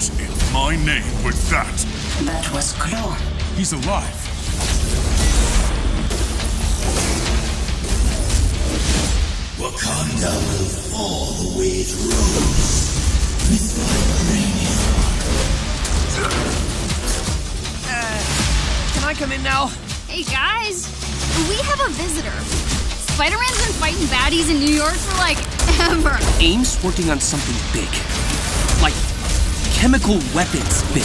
Put in my name with that. That was Claw. He's alive. Wakanda will fall the way it rose. With vibranium. Can I come in now? Hey guys, we have a visitor. Spider-Man's been fighting baddies in New York for like ever. AIM's working on something big. Like chemical weapons big.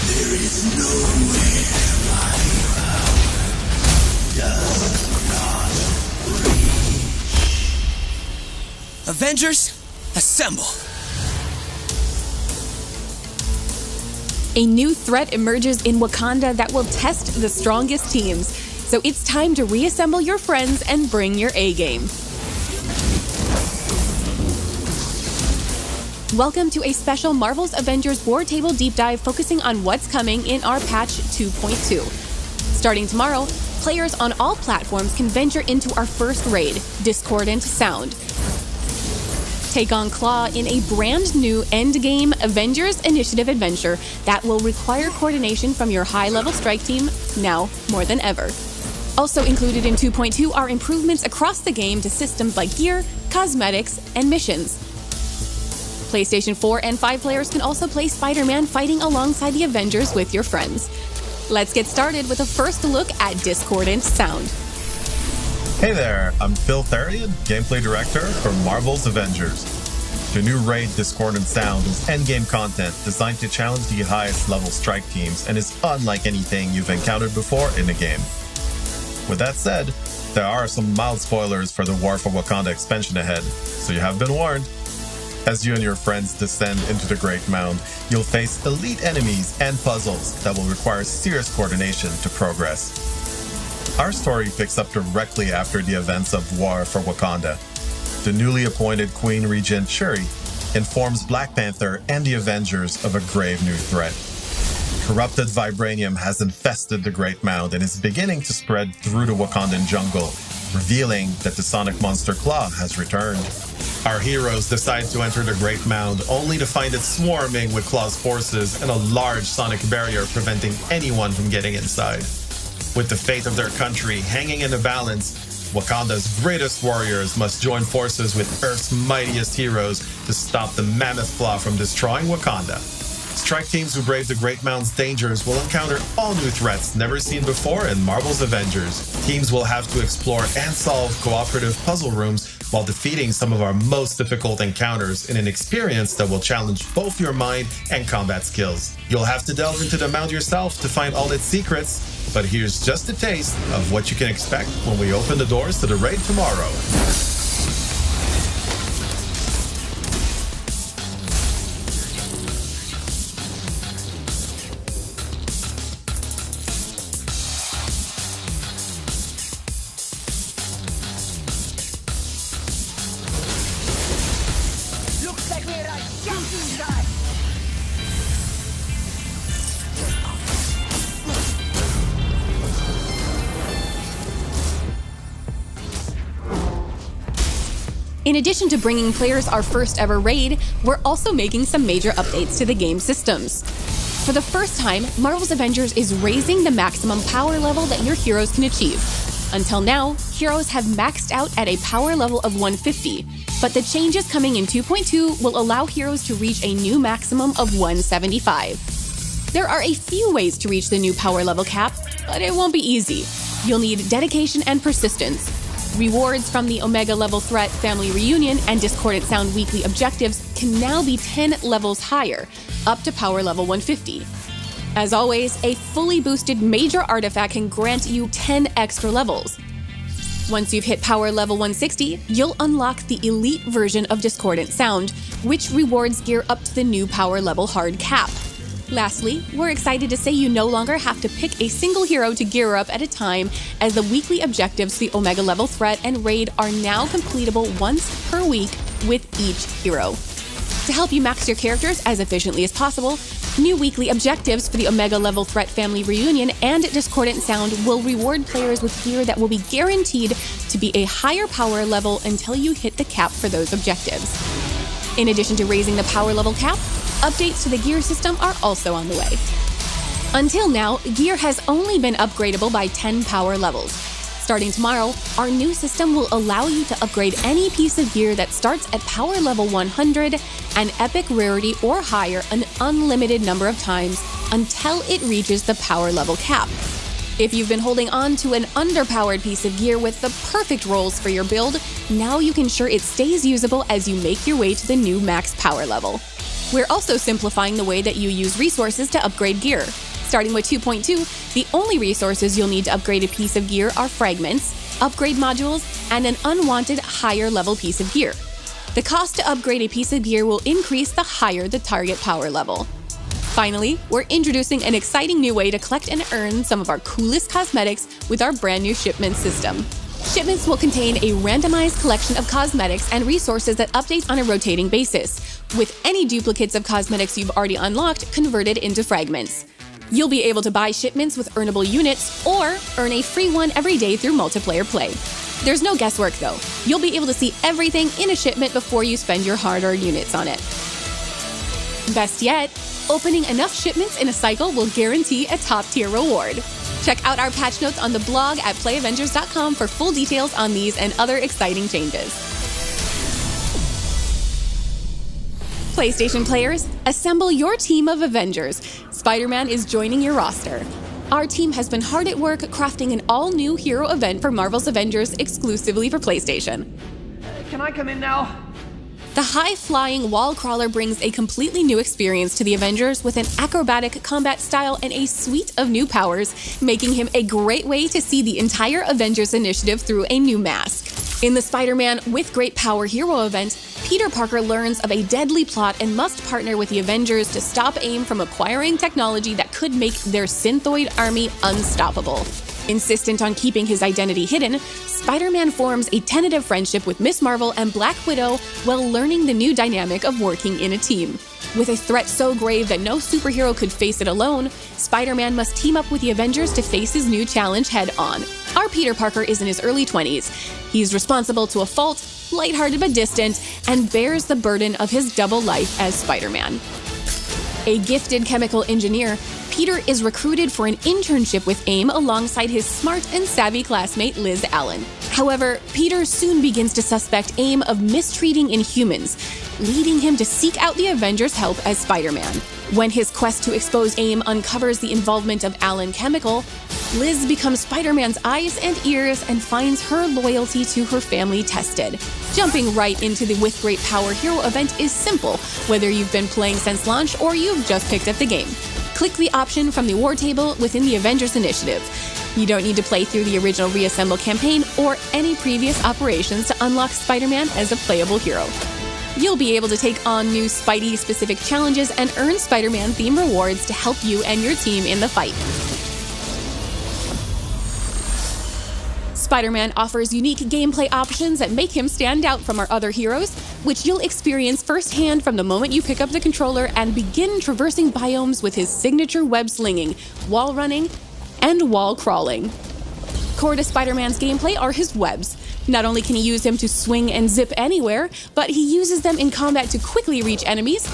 There is nowhere my power does not reach. Avengers, assemble. A new threat emerges in Wakanda that will test the strongest teams. So it's time to reassemble your friends and bring your A-game. Welcome to a special Marvel's Avengers War Table Deep Dive focusing on what's coming in our patch 2.2. Starting tomorrow, players on all platforms can venture into our first raid, Discordant Sound. Take on Claw in a brand new endgame Avengers Initiative adventure that will require coordination from your high-level strike team now more than ever. Also included in 2.2 are improvements across the game to systems like gear, cosmetics, and missions. PlayStation 4 and 5 players can also play Spider-Man fighting alongside the Avengers with your friends. Let's get started with a first look at Discordant Sound. Hey there, I'm Phil Therian, Gameplay Director for Marvel's Avengers. The new raid Discordant Sound is endgame content designed to challenge the highest level strike teams and is unlike anything you've encountered before in the game. With that said, there are some mild spoilers for the War for Wakanda expansion ahead, so you have been warned. As you and your friends descend into the Great Mound, you'll face elite enemies and puzzles that will require serious coordination to progress. Our story picks up directly after the events of War for Wakanda. The newly appointed Queen Regent Shuri informs Black Panther and the Avengers of a grave new threat. Corrupted vibranium has infested the Great Mound and is beginning to spread through the Wakandan jungle, revealing that the sonic monster Claw has returned. Our heroes decide to enter the Great Mound only to find it swarming with Claw's forces and a large sonic barrier preventing anyone from getting inside. With the fate of their country hanging in the balance, Wakanda's greatest warriors must join forces with Earth's mightiest heroes to stop the Mammoth Claw from destroying Wakanda. Strike teams who brave the Great Mound's dangers will encounter all new threats never seen before in Marvel's Avengers. Teams will have to explore and solve cooperative puzzle rooms while defeating some of our most difficult encounters in an experience that will challenge both your mind and combat skills. You'll have to delve into the mound yourself to find all its secrets, but here's just a taste of what you can expect when we open the doors to the raid tomorrow. Looks like we're at jumping time. In addition to bringing players our first ever raid, we're also making some major updates to the game systems. For the first time, Marvel's Avengers is raising the maximum power level that your heroes can achieve. Until now, heroes have maxed out at a power level of 150, but the changes coming in 2.2 will allow heroes to reach a new maximum of 175. There are a few ways to reach the new power level cap, but it won't be easy. You'll need dedication and persistence. Rewards from the Omega level threat family reunion and Discordant Sound weekly objectives can now be 10 levels higher, up to power level 150. As always, a fully boosted major artifact can grant you 10 extra levels. Once you've hit power level 160, you'll unlock the elite version of Discordant Sound, which rewards gear up to the new power level hard cap. Lastly, we're excited to say you no longer have to pick a single hero to gear up at a time, as the weekly objectives for the Omega level threat and raid are now completable once per week with each hero. To help you max your characters as efficiently as possible, new weekly objectives for the Omega level threat family reunion and Discordant Sound will reward players with gear that will be guaranteed to be a higher power level until you hit the cap for those objectives. In addition to raising the power level cap, updates to the gear system are also on the way. Until now, gear has only been upgradable by 10 power levels. Starting tomorrow, our new system will allow you to upgrade any piece of gear that starts at power level 100 and epic rarity or higher an unlimited number of times until it reaches the power level cap. If you've been holding on to an underpowered piece of gear with the perfect rolls for your build, now you can ensure it stays usable as you make your way to the new max power level. We're also simplifying the way that you use resources to upgrade gear. Starting with 2.2, the only resources you'll need to upgrade a piece of gear are fragments, upgrade modules, and an unwanted higher level piece of gear. The cost to upgrade a piece of gear will increase the higher the target power level. Finally, we're introducing an exciting new way to collect and earn some of our coolest cosmetics with our brand new shipment system. Shipments will contain a randomized collection of cosmetics and resources that updates on a rotating basis, with any duplicates of cosmetics you've already unlocked converted into fragments. You'll be able to buy shipments with earnable units or earn a free one every day through multiplayer play. There's no guesswork though. You'll be able to see everything in a shipment before you spend your hard-earned units on it. Best yet, opening enough shipments in a cycle will guarantee a top-tier reward. Check out our patch notes on the blog at playavengers.com for full details on these and other exciting changes. PlayStation players, assemble your team of Avengers. Spider-Man is joining your roster. Our team has been hard at work crafting an all-new hero event for Marvel's Avengers exclusively for PlayStation. Can I come in now? The high-flying wall crawler brings a completely new experience to the Avengers with an acrobatic combat style and a suite of new powers, making him a great way to see the entire Avengers initiative through a new mask. In the Spider-Man with Great Power Hero event, Peter Parker learns of a deadly plot and must partner with the Avengers to stop AIM from acquiring technology that could make their synthoid army unstoppable. Insistent on keeping his identity hidden, Spider-Man forms a tentative friendship with Miss Marvel and Black Widow while learning the new dynamic of working in a team. With a threat so grave that no superhero could face it alone, Spider-Man must team up with the Avengers to face his new challenge head-on. Our Peter Parker is in his early 20s. He's responsible to a fault, lighthearted but distant, and bears the burden of his double life as Spider-Man. A gifted chemical engineer, Peter is recruited for an internship with AIM alongside his smart and savvy classmate Liz Allen. However, Peter soon begins to suspect AIM of mistreating Inhumans, leading him to seek out the Avengers' help as Spider-Man. When his quest to expose AIM uncovers the involvement of Allen Chemical, Liz becomes Spider-Man's eyes and ears and finds her loyalty to her family tested. Jumping right into the With Great Power Hero event is simple, whether you've been playing since launch or you've just picked up the game. Click the option from the war table within the Avengers Initiative. You don't need to play through the original Reassemble campaign or any previous operations to unlock Spider-Man as a playable hero. You'll be able to take on new Spidey-specific challenges and earn Spider-Man-themed rewards to help you and your team in the fight. Spider-Man offers unique gameplay options that make him stand out from our other heroes, which you'll experience firsthand from the moment you pick up the controller and begin traversing biomes with his signature web slinging, wall running, and wall crawling. Core to Spider-Man's gameplay are his webs. Not only can he use them to swing and zip anywhere, but he uses them in combat to quickly reach enemies,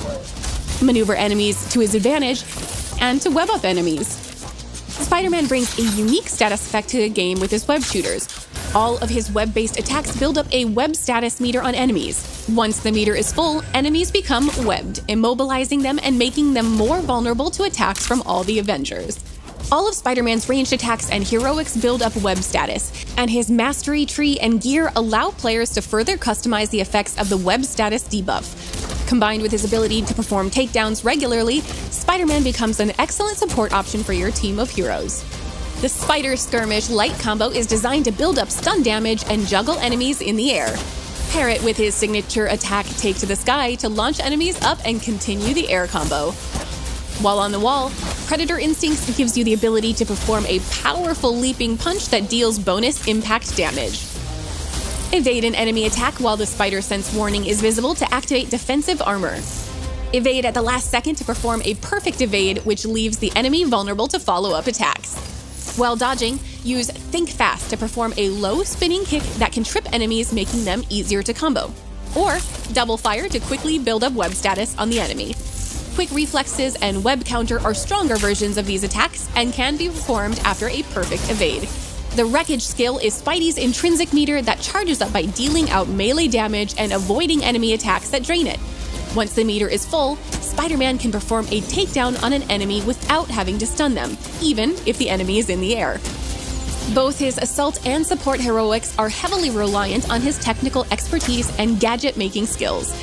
maneuver enemies to his advantage, and to web up enemies. Spider-Man brings a unique status effect to the game with his web shooters. All of his web-based attacks build up a web status meter on enemies. Once the meter is full, enemies become webbed, immobilizing them and making them more vulnerable to attacks from all the Avengers. All of Spider-Man's ranged attacks and heroics build up web status, and his mastery tree and gear allow players to further customize the effects of the web status debuff. Combined with his ability to perform takedowns regularly, Spider-Man becomes an excellent support option for your team of heroes. The Spider Skirmish light combo is designed to build up stun damage and juggle enemies in the air. Pair it with his signature attack Take to the Sky to launch enemies up and continue the air combo. While on the wall, Predator Instincts gives you the ability to perform a powerful leaping punch that deals bonus impact damage. Evade an enemy attack while the Spider Sense warning is visible to activate defensive armor. Evade at the last second to perform a perfect evade, which leaves the enemy vulnerable to follow-up attacks. While dodging, use Think Fast to perform a low spinning kick that can trip enemies, making them easier to combo. or double fire to quickly build up web status on the enemy. Quick reflexes and web counter are stronger versions of these attacks and can be performed after a perfect evade. The wreckage skill is Spidey's intrinsic meter that charges up by dealing out melee damage and avoiding enemy attacks that drain it. Once the meter is full, Spider-Man can perform a takedown on an enemy without having to stun them, even if the enemy is in the air. Both his assault and support heroics are heavily reliant on his technical expertise and gadget-making skills.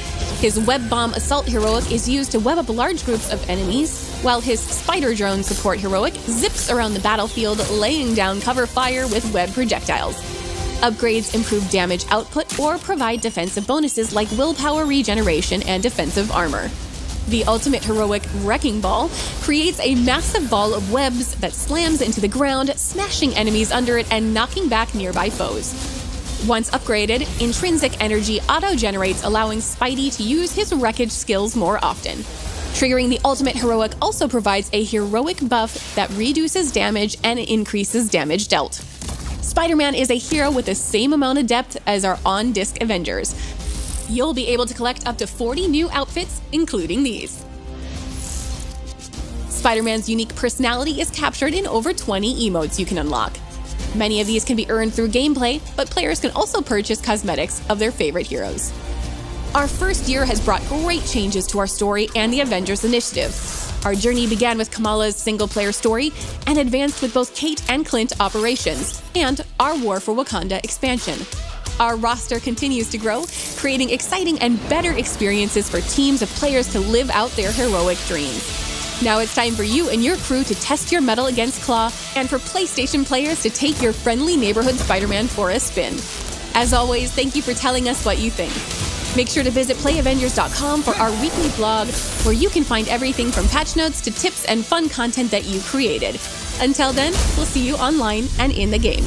His web bomb assault heroic is used to web up large groups of enemies, while his spider drone support heroic zips around the battlefield, laying down cover fire with web projectiles. Upgrades improve damage output or provide defensive bonuses like willpower regeneration and defensive armor. The ultimate heroic Wrecking Ball creates a massive ball of webs that slams into the ground, smashing enemies under it and knocking back nearby foes. Once upgraded, Intrinsic Energy auto-generates, allowing Spidey to use his wreckage skills more often. Triggering the ultimate heroic also provides a heroic buff that reduces damage and increases damage dealt. Spider-Man is a hero with the same amount of depth as our on-disc Avengers. You'll be able to collect up to 40 new outfits, including these. Spider-Man's unique personality is captured in over 20 emotes you can unlock. Many of these can be earned through gameplay, but players can also purchase cosmetics of their favorite heroes. Our first year has brought great changes to our story and the Avengers Initiative. Our journey began with Kamala's single-player story and advanced with both Kate and Clint operations, and our War for Wakanda expansion. Our roster continues to grow, creating exciting and better experiences for teams of players to live out their heroic dreams. Now it's time for you and your crew to test your mettle against Claw, and for PlayStation players to take your friendly neighborhood Spider-Man for a spin. As always, thank you for telling us what you think. Make sure to visit playavengers.com for our weekly blog, where you can find everything from patch notes to tips and fun content that you created. Until then, we'll see you online and in the game.